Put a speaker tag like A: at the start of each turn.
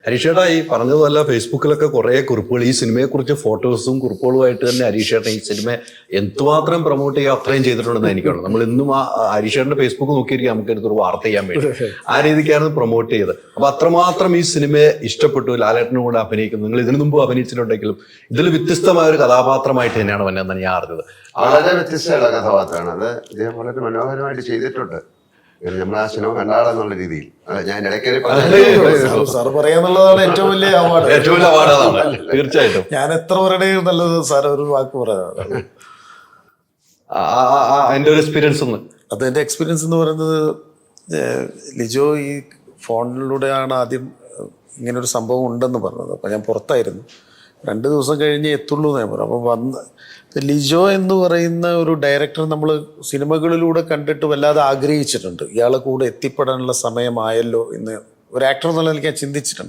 A: ഹരീഷേട്ടാ ഈ പറഞ്ഞതുപോലെ ഫേസ്ബുക്കിലൊക്കെ കുറെ കുറിപ്പുകൾ ഈ സിനിമയെക്കുറിച്ച് ഫോട്ടോസും കുറിപ്പുകളുമായിട്ട് തന്നെ ഹരീഷേട്ടൻ ഈ സിനിമ എന്തുമാത്രം പ്രൊമോട്ട് ചെയ്യുക അത്രയും ചെയ്തിട്ടുണ്ടെന്ന് എനിക്കുള്ളൂ. നമ്മൾ ഇന്നും ആ ഹരീഷേട്ടന്റെ ഫേസ്ബുക്ക് നോക്കിയിരിക്കും നമുക്ക് എടുത്തൊരു വാർത്ത ചെയ്യാൻ വേണ്ടി ആ രീതിക്കായിരുന്നു പ്രൊമോട്ട് ചെയ്തത്. അപ്പൊ അത്രമാത്രം ഈ സിനിമയെ ഇഷ്ടപ്പെട്ടു. ലാലേട്ടനും കൂടെ അഭിനയിക്കുന്നു. നിങ്ങൾ ഇതിനു മുമ്പ് അഭിനയിച്ചിട്ടുണ്ടെങ്കിലും ഇതിൽ വ്യത്യസ്തമായ ഒരു കഥാപാത്രമായിട്ട് തന്നെയാണ് വന്നതെന്ന് ഞാൻ അറിഞ്ഞത്.
B: വളരെ വ്യത്യസ്തമുള്ള കഥാപാത്രമാണ് അത്. ഇദ്ദേഹം വളരെ മനോഹരമായിട്ട് ചെയ്തിട്ടുണ്ട്. നമ്മൾ ആ സിനിമ കണ്ടാളെന്നുള്ള രീതിയിൽ ഞാൻ ഇടയ്ക്ക്
C: സാർ പറയാന്നുള്ളതാണ് ഏറ്റവും വലിയ അവാർഡ്.
A: ഏറ്റവും വലിയ അവാർഡ് അതാണ് തീർച്ചയായിട്ടും.
C: ഞാൻ എത്ര പേരുടെ നല്ലത് സാർ ഒരു വാക്ക് പറയാം.
A: അതിന്റെ ഒരു എക്സ്പീരിയൻസ് ഒന്ന്.
C: അതെന്റെ എക്സ്പീരിയൻസ് എന്ന് പറയുന്നത്, ലിജോ ഈ ഫോണിലൂടെയാണ് ആദ്യം ഇങ്ങനൊരു സംഭവം ഉണ്ടെന്ന് പറഞ്ഞത്. അപ്പം ഞാൻ പുറത്തായിരുന്നു. 2 ദിവസം കഴിഞ്ഞ് എത്തുള്ളൂ എന്ന് ഞാൻ പറഞ്ഞു. അപ്പോൾ വന്ന് ലിജോ എന്ന് പറയുന്ന ഒരു ഡയറക്ടർ നമ്മൾ സിനിമകളിലൂടെ കണ്ടിട്ട് വല്ലാതെ ആഗ്രഹിച്ചിട്ടുണ്ട്. ഇയാളെ കൂടെ എത്തിപ്പെടാനുള്ള സമയമായല്ലോ എന്ന് ഒരു ആക്ടർ എന്നുള്ള എനിക്ക് ഞാൻ ചിന്തിച്ചിട്ടുണ്ട്.